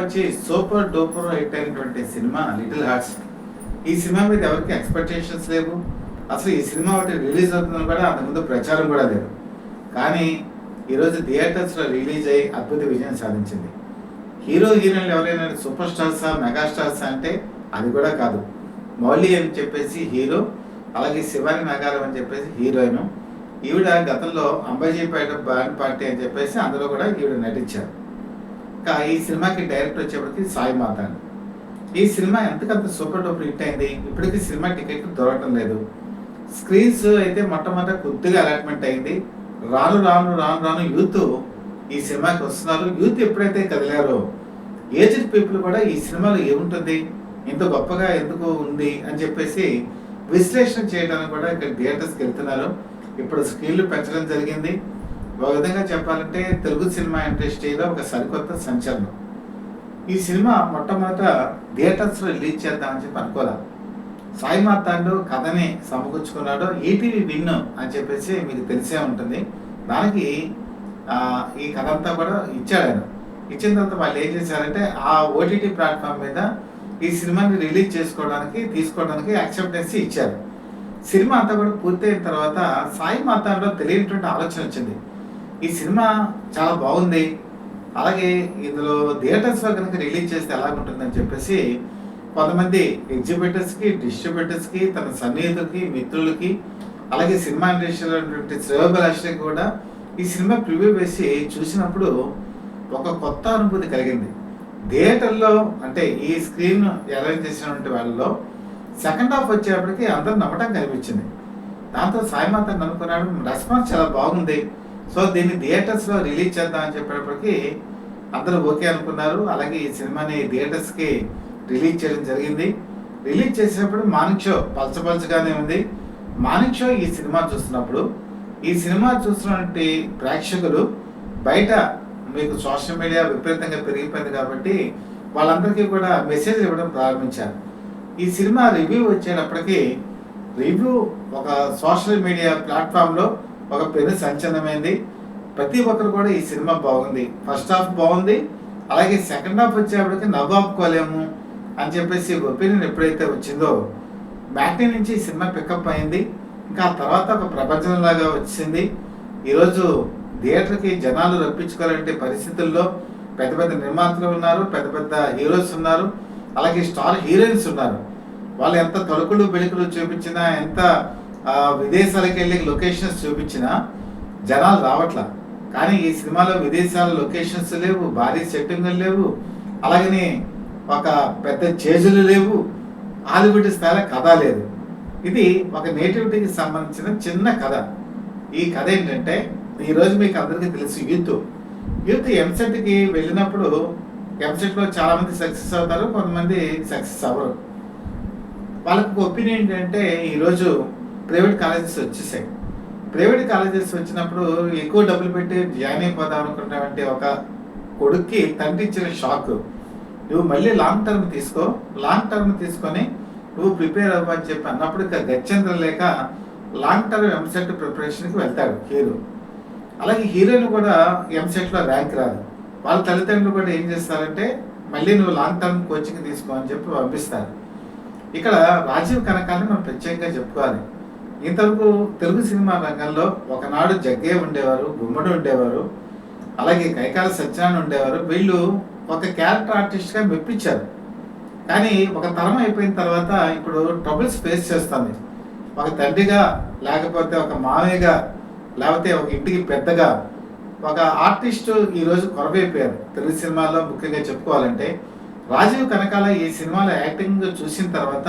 వచ్చి super duper hit అయినటువంటి cinema little hearts. ఈ సినిమా మీద ఎవరికి ఎక్స్పెక్టేషన్స్ లేవు. అసలు ఈ సినిమా ఒకటి రిలీజ్ అవుతుందని కూడా అంతకుముందు ప్రచారం కూడా లేదు. కానీ ఈరోజు థియేటర్స్లో రిలీజ్ అయ్యి అద్భుత విజయం సాధించింది. హీరో హీరోయిన్లు ఎవరైనా సూపర్ స్టార్సా మెగాస్టార్సా అంటే అది కూడా కాదు. మౌలి అని చెప్పేసి హీరో, అలాగే శివాని నాగారం అని చెప్పేసి హీరోయిన్. ఈవిడ గతంలో అంబాజీపేట బ్యాండ్ పార్టీ అని చెప్పేసి అందులో కూడా ఈవిడ నటించారు. ఇంకా ఈ సినిమాకి డైరెక్టర్ వచ్చేప్పటికి సాయి మాతాండ్. ఈ సినిమా ఎంతకంత సూపర్ డూపర్ హిట్ అయింది. ఇప్పటికీ సినిమా టికెట్ దొరకడం లేదు. స్క్రీన్స్ అయితే మొట్టమొదట కొద్దిగా అలాట్మెంట్ అయింది. రాను రాను రాను రాను యూత్ ఈ సినిమాకి వస్తున్నారు. యూత్ ఎప్పుడైతే కదిలారో ఏజ్డ్ పీపుల్ కూడా ఈ సినిమాలో ఏముంటుంది, ఇంత గొప్పగా ఎందుకు ఉంది అని చెప్పేసి విశ్లేషణ చేయడానికి కూడా ఇక్కడ థియేటర్స్కి వెళ్తున్నారు. ఇప్పుడు స్క్రీన్లు పెంచడం జరిగింది. ఒక విధంగా చెప్పాలంటే తెలుగు సినిమా ఇండస్ట్రీలో ఒక సరికొత్త సంచలనం. ఈ సినిమా మొట్టమొదట థియేటర్స్లో రిలీజ్ చేద్దామని చెప్పి అనుకోలే. సాయి మార్తాండు కథని సమకూర్చుకున్నాడు. ఈటీవీ విన్ అని చెప్పేసి మీకు తెలిసే ఉంటుంది. దానికి ఈ కథ అంతా కూడా ఇచ్చాడు ఆయన. ఇచ్చిన తర్వాత వాళ్ళు ఏం చేశారంటే ఆ ఓటీటీ ప్లాట్ఫామ్ మీద ఈ సినిమాని రిలీజ్ తీసుకోవడానికి యాక్సెప్టెన్సీ ఇచ్చారు. సినిమా అంతా కూడా పూర్తయిన తర్వాత సాయి మార్తాండులో తెలియనటువంటి ఆలోచన వచ్చింది. ఈ సినిమా చాలా బాగుంది, అలాగే ఇందులో థియేటర్స్లో కనుక రిలీజ్ చేస్తే ఎలాగుంటుందని చెప్పేసి కొంతమంది ఎగ్జిబిటర్స్కి, డిస్ట్రిబ్యూటర్స్కి, తన సన్నిహితులకి, మిత్రులకి, అలాగే సినిమా ఇండస్ట్రీలో ఉన్నటువంటి శ్రేయోభిలాషులకి కూడా ఈ సినిమా ప్రివ్యూ వేసి చూసినప్పుడు ఒక కొత్త అనుభూతి కలిగింది. థియేటర్లో అంటే ఈ స్క్రీన్ అరేంజ్ చేసినటువంటి వాళ్ళలో సెకండ్ హాఫ్ వచ్చేప్పటికి అందరూ నమ్మటం కనిపించింది. దాంతో సాయి మాతాండ్ అనుకున్నాడు, రెస్పాన్స్ చాలా బాగుంది, సో దీన్ని థియేటర్స్లో రిలీజ్ చేద్దామని చెప్పేటప్పటికి అందరూ ఓకే అనుకున్నారు. అలాగే ఈ సినిమాని థియేటర్స్కి రిలీజ్ చేయడం జరిగింది. రిలీజ్ చేసినప్పుడు మార్నింగ్ షో పలచగానే ఉంది. మార్నింగ్ షో ఈ సినిమా చూస్తున్నటువంటి ప్రేక్షకులు బయట మీకు సోషల్ మీడియా విపరీతంగా పెరిగిపోయింది కాబట్టి వాళ్ళందరికీ కూడా మెసేజ్ ఇవ్వడం ప్రారంభించారు. ఈ సినిమా రివ్యూ వచ్చేటప్పటికి రివ్యూ ఒక సోషల్ మీడియా ప్లాట్ఫామ్లో ఒక పెను సంచలనమైంది. ప్రతి ఒక్కరు కూడా ఈ సినిమా బాగుంది, ఫస్ట్ హాఫ్ బాగుంది, అలాగే సెకండ్ హాఫ్ వచ్చేప్పటికి నవ్వు ఆపుకోలేము అని చెప్పేసి ఒపీనియన్ ఎప్పుడైతే వచ్చిందో మ్యాట్నీ నుంచి ఈ సినిమా పికప్ అయింది. ఇంకా తర్వాత ఒక ప్రపంచంలాగా వచ్చింది. ఈరోజు థియేటర్కి జనాలు రప్పించుకోవాలంటే పరిస్థితుల్లో పెద్ద పెద్ద నిర్మాతలు ఉన్నారు, పెద్ద పెద్ద హీరోస్ ఉన్నారు, అలాగే స్టార్ హీరోయిన్స్ ఉన్నారు. వాళ్ళు ఎంత తలుకులు బెలుకులు చూపించినా, ఎంత విదేశాలకు వెళ్ళి లొకేషన్స్ చూపించినా జనాలు రావట్లా. కానీ ఈ సినిమాలో విదేశాల లొకేషన్స్ లేవు, భారీ సెట్టింగ్లు లేవు, అలాగని ఒక పెద్ద చేజులు లేవు, హాలీవుడ్ స్థాయిలో కథ లేదు. ఇది ఒక నేటివిటీకి సంబంధించిన చిన్న కథ. ఈ కథ ఏంటంటే ఈరోజు మీకు అందరికీ తెలుసు, యూత్ ఎంసెట్కి వెళ్ళినప్పుడు ఎంసెట్లో చాలామంది సక్సెస్ అవుతారు, కొంతమంది సక్సెస్ అవ్వరు. వాళ్ళకు ఒపీనియన్ ఏంటంటే ఈరోజు ప్రైవేట్ కాలేజెస్ వచ్చేసాయి. ప్రైవేట్ కాలేజెస్ వచ్చినప్పుడు ఎక్కువ డబ్బులు పెట్టి జాయిన్ అయిపోదాం అనుకున్నటువంటి ఒక కొడుక్కి తండ్రి ఇచ్చిన షాక్, నువ్వు మళ్ళీ లాంగ్ టర్మ్ తీసుకొని నువ్వు ప్రిపేర్ అవ్వని చెప్పి అన్నప్పుడు ఇక గత్యంతరం లేక లాంగ్ టర్మ్ ఎంసెట్ ప్రిపరేషన్కి వెళ్తాడు హీరో. అలాగే హీరోయిన్ కూడా ఎంసెట్లో ర్యాంక్ రాదు. వాళ్ళ తల్లిదండ్రులు కూడా ఏం చేస్తారంటే మళ్ళీ నువ్వు లాంగ్ టర్మ్ కోచింగ్ తీసుకో అని చెప్పి పంపిస్తారు. ఇక్కడ రాజీవ్ కనకాలని మనం ప్రత్యేకంగా చెప్పుకోవాలి. ఇంతవరకు తెలుగు సినిమా రంగంలో ఒకనాడు జగ్గయ్య ఉండేవారు, గుమ్మడి ఉండేవారు, అలాగే కైకాల సత్యనారాయణ ఉండేవారు. వీళ్ళు ఒక క్యారెక్టర్ ఆర్టిస్ట్గా మెప్పించారు. కానీ ఒక తరం అయిపోయిన తర్వాత ఇప్పుడు ట్రబుల్స్ ఫేస్ చేస్తుంది. ఒక తండ్రిగా, లేకపోతే ఒక మామయ్యగా, లేకపోతే ఒక ఇంటికి పెద్దగా ఒక ఆర్టిస్టు ఈరోజు కొరవైపోయారు తెలుగు సినిమాలో. ముఖ్యంగా చెప్పుకోవాలంటే రాజీవ్ కనకాల ఈ సినిమాలో యాక్టింగ్ చూసిన తర్వాత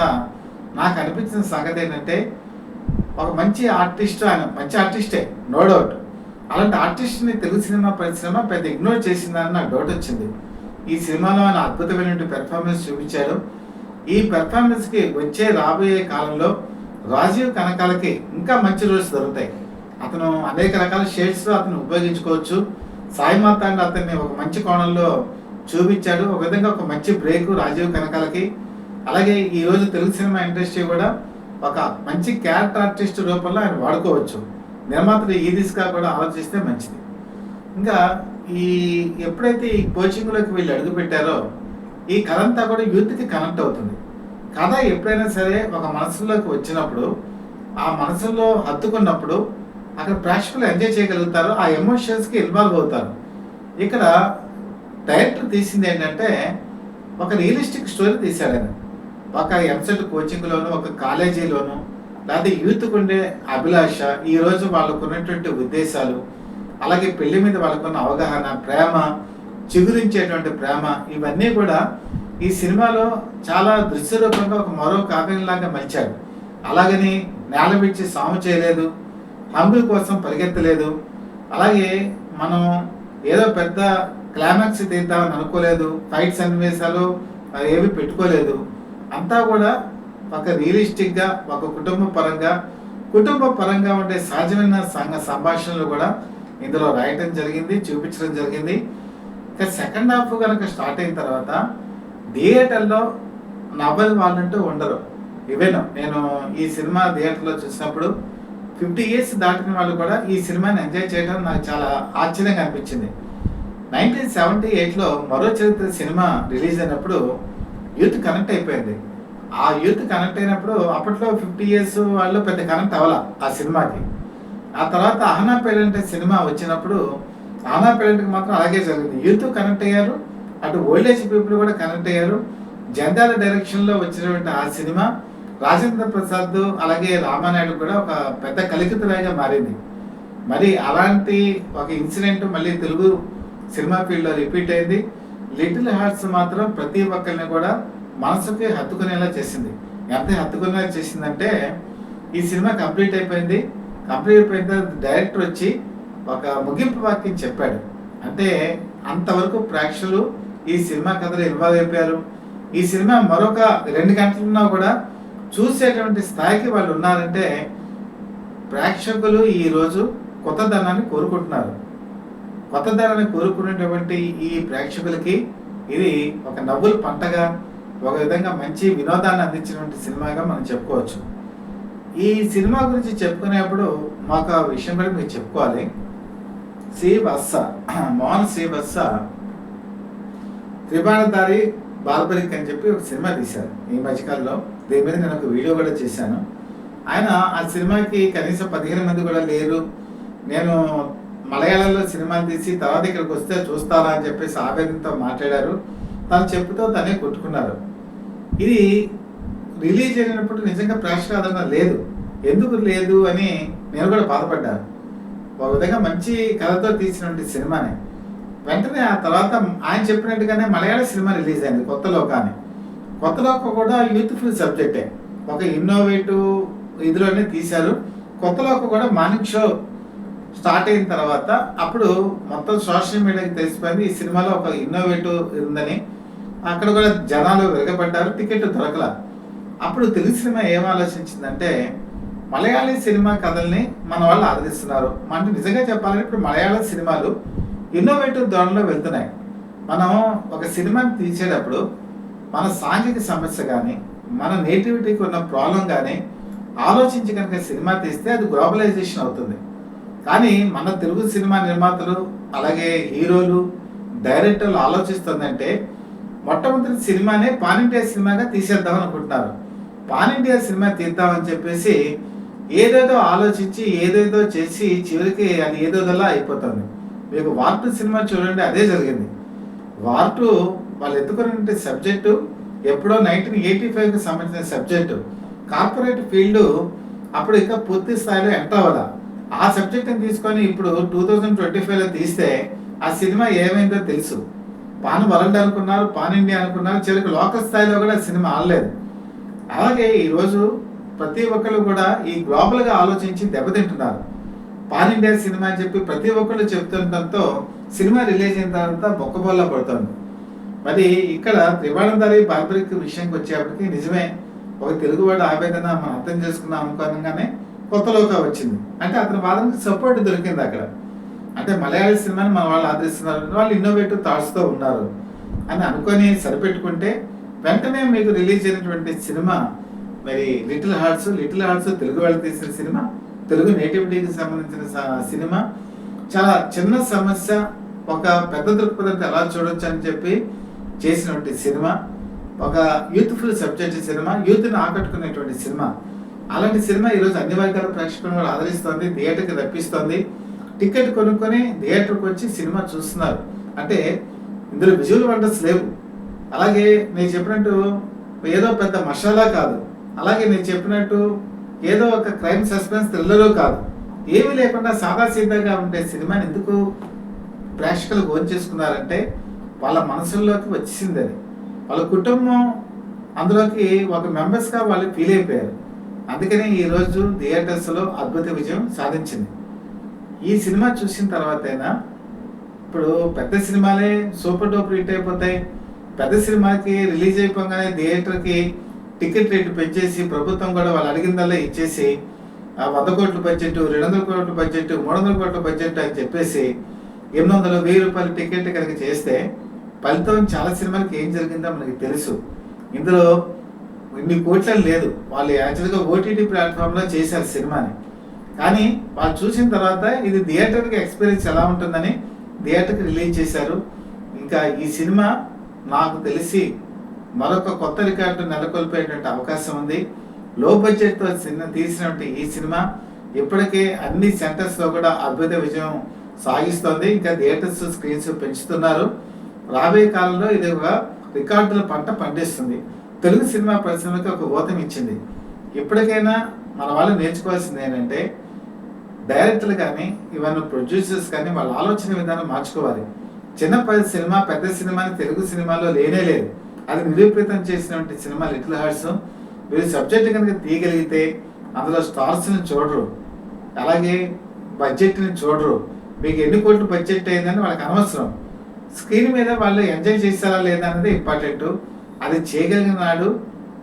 నాకు అనిపించిన సంగతి ఏంటంటే ఒక మంచి ఆర్టిస్ట్, ఆయన మంచి ఆర్టిస్టే నో డౌట్. అలాంటి ఆర్టిస్ట్ని తెలుగు సినిమా పరిశ్రమ పెద్ద ఇగ్నోర్ చేసిందని నాకు డౌట్ వచ్చింది. ఈ సినిమాలో ఆయన అద్భుతమైన పెర్ఫార్మెన్స్ చూపించాడు. ఈ పెర్ఫార్మెన్స్కి రాబోయే కాలంలో రాజీవ్ కనకాలకి ఇంకా మంచి రోల్స్ దొరుకుతాయి. అతను అనేక రకాల షేడ్స్లో అతను ఉపయోగించుకోవచ్చు. సాయి మార్తాండ్ అతన్ని ఒక మంచి కోణంలో చూపించాడు. ఒక విధంగా ఒక మంచి బ్రేక్ రాజీవ్ కనకాలకి. అలాగే ఈరోజు తెలుగు సినిమా ఇండస్ట్రీ కూడా ఒక మంచి క్యారెక్టర్ ఆర్టిస్ట్ రూపంలో ఆయన వాడుకోవచ్చు. నిర్మాతలు ఈ దిశగా కూడా ఆలోచిస్తే మంచిది. ఇంకా ఎప్పుడైతే ఈ కోచింగ్లోకి వీళ్ళు అడుగు పెట్టారో ఈ కథ అంతా కూడా యూత్కి కనెక్ట్ అవుతుంది. కథ ఎప్పుడైనా సరే ఒక మనసులోకి వచ్చినప్పుడు, ఆ మనసులో హత్తుకున్నప్పుడు అక్కడ ప్రేక్షకులు ఎంజాయ్ చేయగలుగుతారు. ఆ ఎమోషన్స్‌కి ఇన్వాల్వ్ అవుతారు. ఇక్కడ డైరెక్టర్ తీసింది ఏంటంటే ఒక రియలిస్టిక్ స్టోరీ తీశాడాయన. ఒక ఎంసెట్ కోచింగ్‌లోను, ఒక కాలేజీలోను, లేకపోతే యూత్‌కి ఉండే అభిలాష, ఈరోజు వాళ్ళకున్నటువంటి ఉద్దేశాలు, అలాగే పెళ్లి మీద వాళ్ళకున్న అవగాహన, ప్రేమ, చిగురించేటువంటి ప్రేమ, ఇవన్నీ కూడా ఈ సినిమాలో చాలా దృశ్యరూపంగా ఒక మరో కావ్యంలాగా మలిచాడు. అలాగని నేల విడిచి సాము చేయలేదు, హంగుల కోసం పరిగెత్తలేదు, అలాగే మనం ఏదో పెద్ద క్లైమాక్స్ తీద్దామని అనుకోలేదు, ఫైట్ సన్నివేశాలు ఏవి పెట్టుకోలేదు. అంతా కూడా ఒక రియలిస్టిక్గా, ఒక కుటుంబ పరంగా ఉండే సహజమైన సంభాషణలు కూడా ఇందులో రాయటం జరిగింది, చూపించడం జరిగింది. ఇక సెకండ్ హాఫ్ కనుక స్టార్ట్ అయిన తర్వాత థియేటర్లో నవ్వని వాళ్ళంటూ ఉండరు. ఈవెన్ నేను ఈ సినిమా థియేటర్లో చూసినప్పుడు 50 years దాటిన వాళ్ళు కూడా ఈ సినిమాని ఎంజాయ్ చేయడం నాకు చాలా ఆశ్చర్యంగా అనిపించింది. 1978లో మరో చరిత్ర సినిమా రిలీజ్ అయినప్పుడు యూత్ కనెక్ట్ అయిపోయింది. ఆ యూత్ కనెక్ట్ అయినప్పుడు అప్పట్లో 50 years వాళ్ళు పెద్ద కనెక్ట్ అవ్వాల ఆ సినిమాకి. ఆ తర్వాత అహనా పేరెంట్ సినిమా వచ్చినప్పుడు అహనా పేరెంట్కి మాత్రం అలాగే జరిగింది. యూత్ కనెక్ట్ అయ్యారు, అటు ఓల్డ్ ఏజ్ పీపుల్ కూడా కనెక్ట్ అయ్యారు. జంధ్యాల డైరెక్షన్లో వచ్చినటువంటి ఆ సినిమా రాజేంద్ర ప్రసాద్ అలాగే రామానాయుడు కూడా ఒక పెద్ద కలికితురాయిగా మారింది. మరి అలాంటి ఒక ఇన్సిడెంట్ మళ్ళీ తెలుగు సినిమా ఫీల్డ్లో రిపీట్ అయింది. లిటిల్ హార్ట్స్ మాత్రం ప్రతి ఒక్కరిని కూడా మనసుకి హత్తుకునేలా చేసింది. ఎంత హత్తుకునేలా చేసిందంటే ఈ సినిమా కంప్లీట్ అయిపోయింది. కంప్లీట్ అయిపోయిన తర్వాత డైరెక్టర్ వచ్చి ఒక ముగింపు వాక్యం చెప్పాడు. అంటే అంతవరకు ప్రేక్షకులు ఈ సినిమా కథలో ఇన్వాల్వ్ అయిపోయారు. ఈ సినిమా మరొక 2 గంటలున్నా కూడా చూసేటువంటి స్థాయికి వాళ్ళు ఉన్నారంటే ప్రేక్షకులు ఈరోజు కొత్తదనాన్ని కోరుకుంటున్నారు. కొత్తదనాన్ని కోరుకునేటువంటి ఈ ప్రేక్షకులకి ఇది ఒక నవ్వుల పంటగా, ఒక విధంగా మంచి వినోదాన్ని అందించినటువంటి సినిమాగా మనం చెప్పుకోవచ్చు. ఈ సినిమా గురించి చెప్పుకునేప్పుడు మాకు ఆ విషయం కూడా మీరు చెప్పుకోవాలి. మోహన్ శ్రీవత్స త్రిబాణధారి బార్బరిక్ అని చెప్పి ఒక సినిమా తీశారు ఈ మధ్యకాలంలో. దీని మీద నేను ఒక వీడియో కూడా చేశాను. ఆయన ఆ సినిమాకి కనీసం 15 మంది కూడా లేరు, నేను మలయాళంలో సినిమాలు తీసి తర్వాత ఇక్కడికి వస్తే చూస్తారా అని చెప్పేసి ఆవేదనతో మాట్లాడారు. తను చెప్పుతో తనే కొట్టుకున్నారు. ఇది రిలీజ్ అయినప్పుడు నిజంగా ప్రేక్షకాదరణ లేదు. ఎందుకు లేదు అని నేను కూడా బాధపడ్డాను. ఒక విధంగా మంచి కథతో తీసినటువంటి సినిమానే. వెంటనే ఆ తర్వాత ఆయన చెప్పినట్టుగానే మలయాళ సినిమా రిలీజ్ అయింది కొత్త లోకాన్ని. కొత్త లోక కూడా యూత్ఫుల్ సబ్జెక్టే, ఒక ఇన్నోవేటివ్ ఇదిలోనే తీశారు. కొత్త లోక కూడా మార్నింగ్ షో స్టార్ట్ అయిన తర్వాత అప్పుడు మొత్తం సోషల్ మీడియాకి తెలిసిపోయింది ఈ సినిమాలో ఒక ఇన్నోవేటివ్ ఉందని. అక్కడ కూడా జనాలు వెలగబడ్డారు, టికెట్ దొరకల. అప్పుడు తెలుగు సినిమా ఏం ఆలోచించిందంటే మలయాళీ సినిమా కథల్ని మన వాళ్ళు ఆదరిస్తున్నారు. అంటే నిజంగా చెప్పాలంటే ఇప్పుడు మలయాళ సినిమాలు ఇన్నోవేటివ్ ధోరణిలో వెళ్తున్నాయి. మనం ఒక సినిమాని తీసేటప్పుడు మన సాంఘిక సమస్య కానీ, మన నేటివిటీకి ఉన్న ప్రాబ్లం కానీ ఆలోచించి కనుక సినిమా తీస్తే అది గ్లోబలైజేషన్ అవుతుంది. కానీ మన తెలుగు సినిమా నిర్మాతలు అలాగే హీరోలు, డైరెక్టర్లు ఆలోచిస్తుందంటే మొట్టమొదటి సినిమానే పాన్ ఇండియా సినిమాగా తీసేద్దాం అనుకుంటున్నారు. పాన్ ఇండియా సినిమా తీద్దామని చెప్పేసి ఏదేదో ఆలోచించి ఏదేదో చేసి చివరికి అది ఏదోదలా అయిపోతుంది. మీకు వార్ 2 సినిమా చూడండి, అదే జరిగింది. వార్ 2 వాళ్ళు ఎత్తుకునే సబ్జెక్టు ఎప్పుడో 1985కి సంబంధించిన సబ్జెక్టు. కార్పొరేట్ ఫీల్డ్ అప్పుడు ఇంకా పూర్తి స్థాయిలో ఎంటర్ అవ్వదా. ఆ సబ్జెక్ట్ని తీసుకొని ఇప్పుడు 2025లో తీస్తే ఆ సినిమా ఏమైందో తెలుసు. పాన్ వరల్డ్ అనుకున్నారు, పాన్ ఇండియా అనుకున్నారు, చివరికి లోకల్ స్థాయిలో కూడా సినిమా ఆడలేదు. అలాగే ఈరోజు ప్రతి ఒక్కరు కూడా ఈ గ్లోబల్గా ఆలోచించి దెబ్బతింటున్నారు. పాన్ ఇండియా సినిమా అని చెప్పి ప్రతి ఒక్కరు చెప్తుండటంతో సినిమా రిలీజ్ అయిన తర్వాత బొక్కబోల్లా పడుతుంది. మరి ఇక్కడ త్రిబాణధారి బార్బరిక్ విషయానికి వచ్చేప్పటికి నిజమే, ఒక తెలుగువాడు ఆవేదన మనం అర్థం చేసుకున్నాం అనుకోగానే కొత్త లోక వచ్చింది. అంటే అతని వాదనకి సపోర్ట్ దొరికింది అక్కడ. అంటే మలయాళ సినిమాని మన వాళ్ళు ఆదరిస్తున్నారు, వాళ్ళు ఇన్నోవేటివ్ థాట్స్తో ఉన్నారు అని అనుకొని సరిపెట్టుకుంటే వెంటనే మీకు రిలీజ్ అయినటువంటి సినిమా మరి లిటిల్ హార్ట్స్ తెలుగు వాళ్ళు తీసిన సినిమా, తెలుగు నేటివిటీకి సంబంధించిన సినిమా. చాలా చిన్న సమస్య ఒక పెద్ద దృక్పథంతో ఎలా చూడొచ్చు అని చెప్పి చేసినటువంటి సినిమా, ఒక యూత్ఫుల్ సబ్జెక్ట్ సినిమా, యూత్ని ఆకట్టుకునేటువంటి సినిమా. అలాంటి సినిమా ఈరోజు అన్ని వర్గాల ప్రేక్షకులను కూడా ఆదరిస్తోంది, థియేటర్కి రప్పిస్తోంది. టికెట్ కొనుక్కొని థియేటర్కి వచ్చి సినిమా చూస్తున్నారు. అంటే ఇందులో విజువల్ వండర్స్ లేవు. అలాగే నేను చెప్పినట్టు ఏదో పెద్ద మసాలా కాదు, అలాగే నేను చెప్పినట్టు ఏదో ఒక క్రైమ్ సస్పెన్స్ థ్రిల్లరు కాదు. ఏమీ లేకుండా సాదాసీదాగా ఉండే సినిమాని ఎందుకు ప్రేక్షకులు ఓన్ చేసుకున్నారంటే వాళ్ళ మనసుల్లోకి వచ్చింది అది. వాళ్ళ కుటుంబం అందులోకి ఒక మెంబర్స్గా వాళ్ళు ఫీల్ అయిపోయారు. అందుకనే ఈరోజు థియేటర్స్లో అద్భుత విజయం సాధించింది. ఈ సినిమా చూసిన తర్వాతైనా, ఇప్పుడు పెద్ద సినిమాలే సూపర్ డూపర్ హిట్ అయిపోతాయి. పెద్ద సినిమాకి రిలీజ్ అయిపోగానే థియేటర్కి టికెట్ రేటు పెంచేసి ప్రభుత్వం కూడా వాళ్ళు అడిగిందల్లా ఇచ్చేసి 100 కోట్ల బడ్జెట్, 200 కోట్ల బడ్జెట్, 300 కోట్ల బడ్జెట్ అని చెప్పేసి 800, 1000 రూపాయల టికెట్ కనుక చేస్తే ఫలితం చాలా సినిమాలకి ఏం జరిగిందో మనకి తెలుసు. ఇందులో ఇన్ని కోట్లని లేదు. వాళ్ళు యాక్చువల్గా ఓటీటీ ప్లాట్ఫామ్లో చేశారు సినిమాని. కానీ వాళ్ళు చూసిన తర్వాత ఇది థియేటర్కి ఎక్స్పీరియన్స్ ఎలా ఉంటుందని థియేటర్కి రిలీజ్ చేశారు. ఇంకా ఈ సినిమా నాకు తెలిసి మరొక కొత్త రికార్డు నెలకొల్పేటువంటి అవకాశం ఉంది. లో బడ్జెట్తో తీసినటువంటి ఈ సినిమా ఇప్పటికే అన్ని సెంటర్స్లో కూడా అద్భుత విజయం సాగిస్తోంది. ఇంకా థియేటర్స్ స్క్రీన్స్ పెంచుతున్నారు. రాబోయే కాలంలో ఇది ఒక రికార్డుల పంట పండిస్తుంది. తెలుగు సినిమా పరిశ్రమకి ఒక ఊతం ఇచ్చింది. ఇప్పటికైనా మన వాళ్ళు నేర్చుకోవాల్సింది ఏంటంటే, డైరెక్టర్లు కానీ ఇవన్నీ ప్రొడ్యూసర్స్ కానీ వాళ్ళ ఆలోచన విధానం మార్చుకోవాలి. చిన్న సినిమా పెద్ద సినిమాని తెలుగు సినిమాలో లేనే లేదు. అది నిరూపితం చేసినటువంటి సినిమా లిటిల్ హార్ట్స్. మీరు సబ్జెక్ట్ కనుక తీయగలిగితే అందులో స్టార్స్ని చూడరు, అలాగే బడ్జెట్ని చూడరు. మీకు ఎన్ని కోట్లు బడ్జెట్ అయిందని వాళ్ళకి అనవసరం. స్క్రీన్ మీద వాళ్ళు ఎంజాయ్ చేస్తారా లేదా అనేది ఇంపార్టెంట్. అది చేయగలిగిన నాడు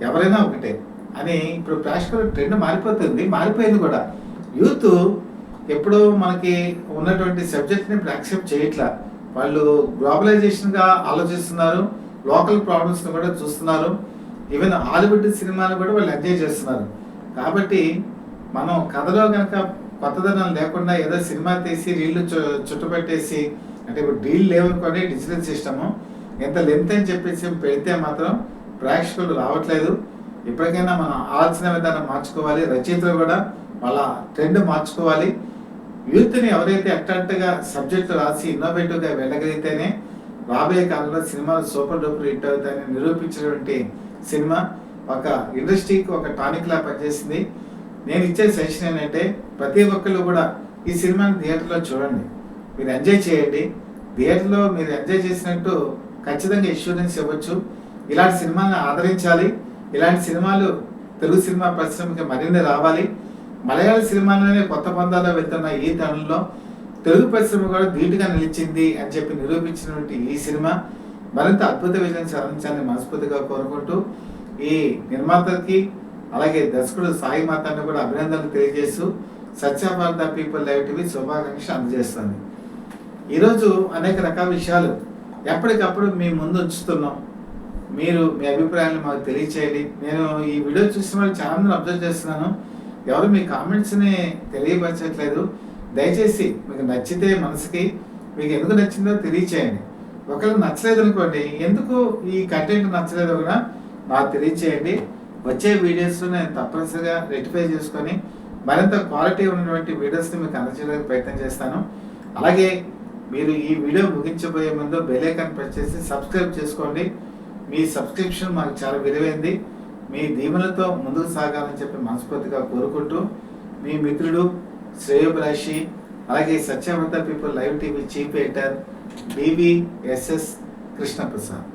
ఎవరైనా ఒకటే అని ఇప్పుడు ప్రేక్షకుల ట్రెండ్ మారిపోయింది కూడా. యూత్ ఎప్పుడో మనకి ఉన్నటువంటి సబ్జెక్ట్ని ఇప్పుడు యాక్సెప్ట్ చేయట్లా. వాళ్ళు గ్లోబలైజేషన్గా ఆలోచిస్తున్నారు, లోకల్ ప్రాబ్లమ్స్ని కూడా చూస్తున్నారు. ఈవెన్ హాలీవుడ్ సినిమాలు కూడా వాళ్ళు ఎంజాయ్ చేస్తున్నారు. కాబట్టి మనం కథలో కనుక కొత్తదనం లేకుండా ఏదో సినిమా తీసి రీళ్లు చుట్టుపెట్టేసి, అంటే ఇప్పుడు డీల్ లేవనుకోండి, డిజిటల్ సిస్టము ఎంత లెంత్ అని చెప్పేసి పెడితే మాత్రం ప్రేక్షకులు రావట్లేదు. ఇప్పటికైనా మనం ఆలోచన విధానం మార్చుకోవాలి. రచయితలు కూడా వాళ్ళ ట్రెండ్ మార్చుకోవాలి. యూత్ని ఎవరైతే అట్రాక్ట్గా సబ్జెక్టు రాసి ఇన్నోవేటివ్గా వెళ్ళగలిగితేనే రాబోయే కాలంలో సినిమాలు సూపర్ డూపర్ హిట్ అవుతాయని నిరూపించినటువంటి సినిమా ఒక ఇండస్ట్రీకి ఒక టానిక్లా పనిచేసింది. నేను ఇచ్చే సజెషన్ ఏంటంటే, ప్రతి ఒక్కళ్ళు కూడా ఈ సినిమాని థియేటర్లో చూడండి, మీరు ఎంజాయ్ చేయండి. థియేటర్లో మీరు ఎంజాయ్ చేసినట్టు ఖచ్చితంగా ఇన్సూరెన్స్ ఇవ్వచ్చు. ఇలాంటి సినిమాలను ఆదరించాలి. ఇలాంటి సినిమాలు తెలుగు సినిమా పరిశ్రమకి మరిన్ని రావాలి. మలయాళ సినిమాలోనే కొత్త పందాల్లో వెళ్తున్న ఈ తరుణంలో తెలుగు పరిశ్రమ కూడా ధీటుగా నిలిచింది అని చెప్పి నిరూపించినటువంటి ఈ సినిమా మరింత అద్భుత విజయం సాధించాలని మనస్ఫూర్తిగా కోరుకుంటూ, ఈ నిర్మాతకి అలాగే దర్శకుడు సాయి మాతాన్ని కూడా అభినందనలు తెలియజేస్తూ Satya for the people live TV శుభాకాంక్షలు అందజేస్తుంది. ఈరోజు అనేక రకాల విషయాలు ఎప్పటికప్పుడు మీ ముందు ఉంచుతున్నాం. మీరు మీ అభిప్రాయాలను మాకు తెలియచేయండి. నేను ఈ వీడియో చూసిన వాళ్ళు చాలా మంది అబ్జర్వ్ చేస్తున్నాను, ఎవరు మీ కామెంట్స్ని తెలియపరచట్లేదు. దయచేసి మీకు నచ్చితే మనసుకి, మీకు ఎందుకు నచ్చిందో తెలియచేయండి. ఒకవేళ నచ్చలేదు అనుకోండి, ఎందుకు ఈ కంటెంట్ నచ్చలేదో కూడా నాకు తెలియచేయండి. వచ్చే వీడియోస్లో నేను తప్పనిసరిగా రెక్టిఫై చేసుకొని మరింత క్వాలిటీ ఉన్నటువంటి వీడియోస్ని మీకు అందజేయడానికి ప్రయత్నం చేస్తాను. అలాగే మీరు ఈ వీడియో ముగించబోయే ముందు బెల్ ఐకాన్ ప్రెస్ చేసి సబ్స్క్రైబ్ చేసుకోండి. మీ సబ్స్క్రిప్షన్ మాకు చాలా విలువైంది. మీ దీవెనలతో ముందుకు సాగాలని చెప్పి మనస్ఫూర్తిగా కోరుకుంటూ, మీ మిత్రుడు శ్రేయోభిలాషి, అలాగే Satya for the people live TV chief editor BVSS Krishnaprasad.